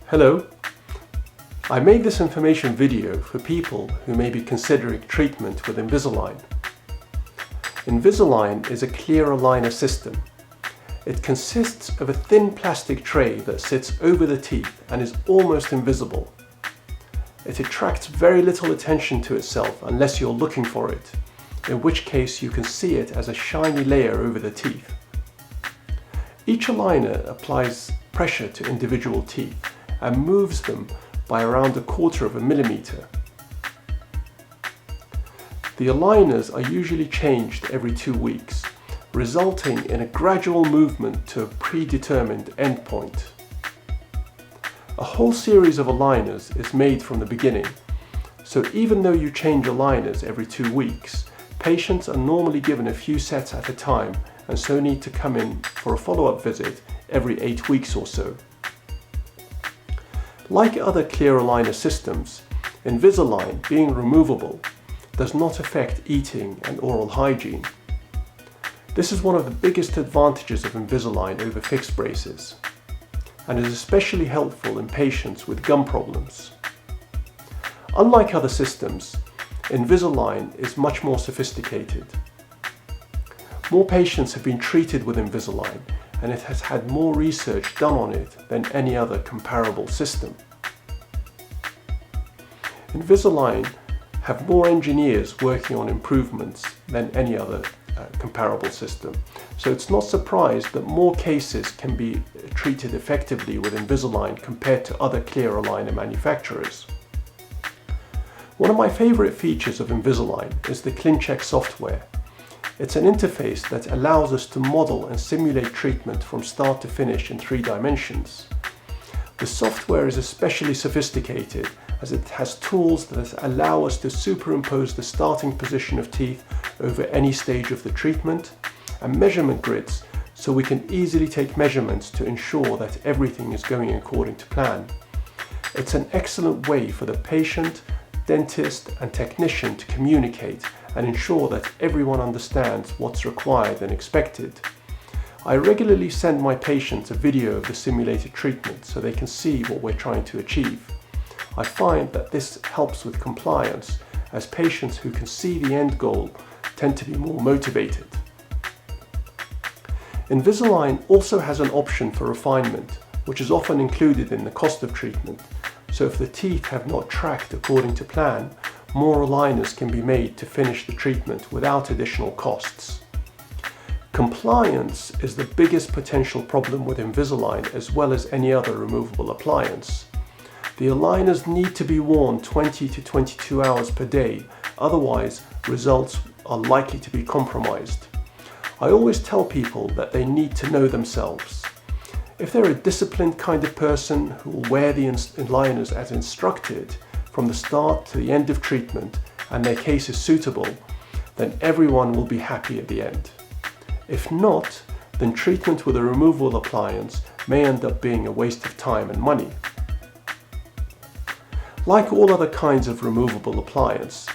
Hello, I made this information video for people who may be considering treatment with Invisalign. Invisalign is a clear aligner system. It consists of a thin plastic tray that sits over the teeth and is almost invisible. It attracts very little attention to itself unless you're looking for it, in which case you can see it as a shiny layer over the teeth. Each aligner applies pressure to individual teeth and moves them by around 1/4 millimeter. The aligners are usually changed every 2 weeks, resulting in a gradual movement to a predetermined endpoint. A whole series of aligners is made from the beginning, so even though you change aligners every 2 weeks, patients are normally given a few sets at a time and so need to come in for a follow-up visit every 8 weeks or so. Like other clear aligner systems, Invisalign, being removable, does not affect eating and oral hygiene. This is one of the biggest advantages of Invisalign over fixed braces, and is especially helpful in patients with gum problems. Unlike other systems, Invisalign is much more sophisticated. More patients have been treated with Invisalign, and it has had more research done on it than any other comparable system. Invisalign have more engineers working on improvements than any other comparable system, so it's not surprised that more cases can be treated effectively with Invisalign compared to other clear aligner manufacturers. One of my favorite features of Invisalign is the ClinCheck software. It's an interface that allows us to model and simulate treatment from start to finish in 3 dimensions. The software is especially sophisticated as it has tools that allow us to superimpose the starting position of teeth over any stage of the treatment, and measurement grids so we can easily take measurements to ensure that everything is going according to plan. It's an excellent way for the patient, dentist and technician to communicate and ensure that everyone understands what's required and expected. I regularly send my patients a video of the simulated treatment so they can see what we're trying to achieve. I find that this helps with compliance, as patients who can see the end goal tend to be more motivated. Invisalign also has an option for refinement, which is often included in the cost of treatment, so if the teeth have not tracked according to plan, more aligners can be made to finish the treatment without additional costs. Compliance is the biggest potential problem with Invisalign, as well as any other removable appliance. The aligners need to be worn 20 to 22 hours per day, otherwise results are likely to be compromised. I always tell people that they need to know themselves. If they're a disciplined kind of person who will wear the aligners as instructed from the start to the end of treatment, and their case is suitable, then everyone will be happy at the end. If not, then treatment with a removable appliance may end up being a waste of time and money. Like all other kinds of removable appliance,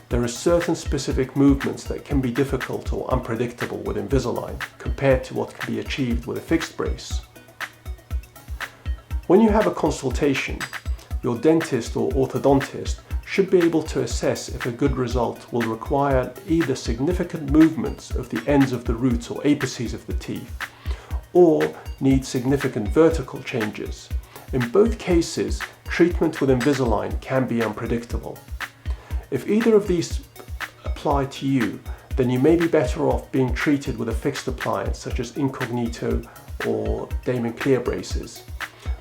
there are certain specific movements that can be difficult or unpredictable with Invisalign compared to what can be achieved with a fixed brace. When you have a consultation, your dentist or orthodontist should be able to assess if a good result will require either significant movements of the ends of the roots or apices of the teeth, or need significant vertical changes. In both cases, treatment with Invisalign can be unpredictable. If either of these apply to you, then you may be better off being treated with a fixed appliance such as Incognito or Damon Clear braces.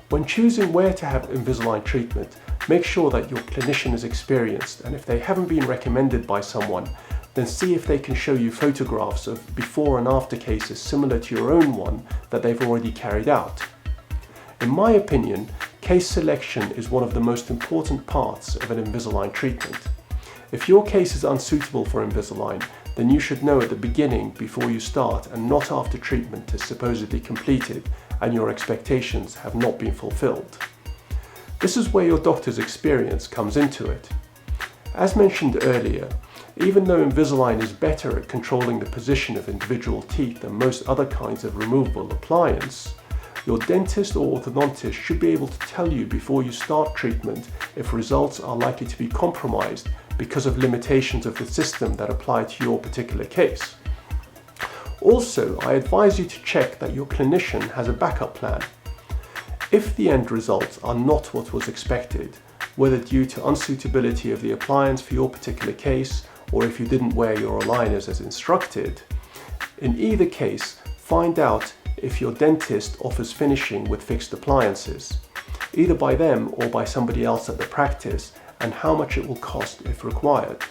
When choosing where to have Invisalign treatment, make sure that your clinician is experienced, and if they haven't been recommended by someone, then see if they can show you photographs of before and after cases similar to your own one that they've already carried out. In my opinion, case selection is one of the most important parts of an Invisalign treatment. If your case is unsuitable for Invisalign, then you should know at the beginning before you start, and not after treatment is supposedly completed and your expectations have not been fulfilled. This is where your doctor's experience comes into it. As mentioned earlier, even though Invisalign is better at controlling the position of individual teeth than most other kinds of removable appliance, Your dentist or orthodontist should be able to tell you before you start treatment if results are likely to be compromised because of limitations of the system that apply to your particular case. Also, I advise you to check that your clinician has a backup plan. If the end results are not what was expected, whether due to unsuitability of the appliance for your particular case or if you didn't wear your aligners as instructed, in either case, find out if your dentist offers finishing with fixed appliances, either by them or by somebody else at the practice, and how much it will cost if required.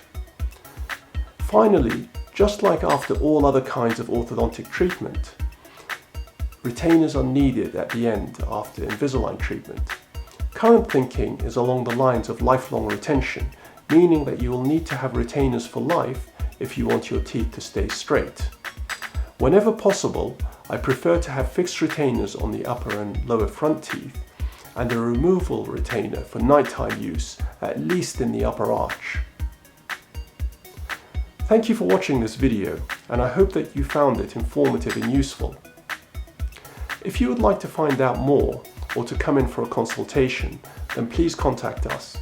Finally, just like after all other kinds of orthodontic treatment, retainers are needed at the end after Invisalign treatment. Current thinking is along the lines of lifelong retention, meaning that you will need to have retainers for life if you want your teeth to stay straight. Whenever possible, I prefer to have fixed retainers on the upper and lower front teeth and a removable retainer for nighttime use, at least in the upper arch. Thank you for watching this video, and I hope that you found it informative and useful. If you would like to find out more or to come in for a consultation, then please contact us.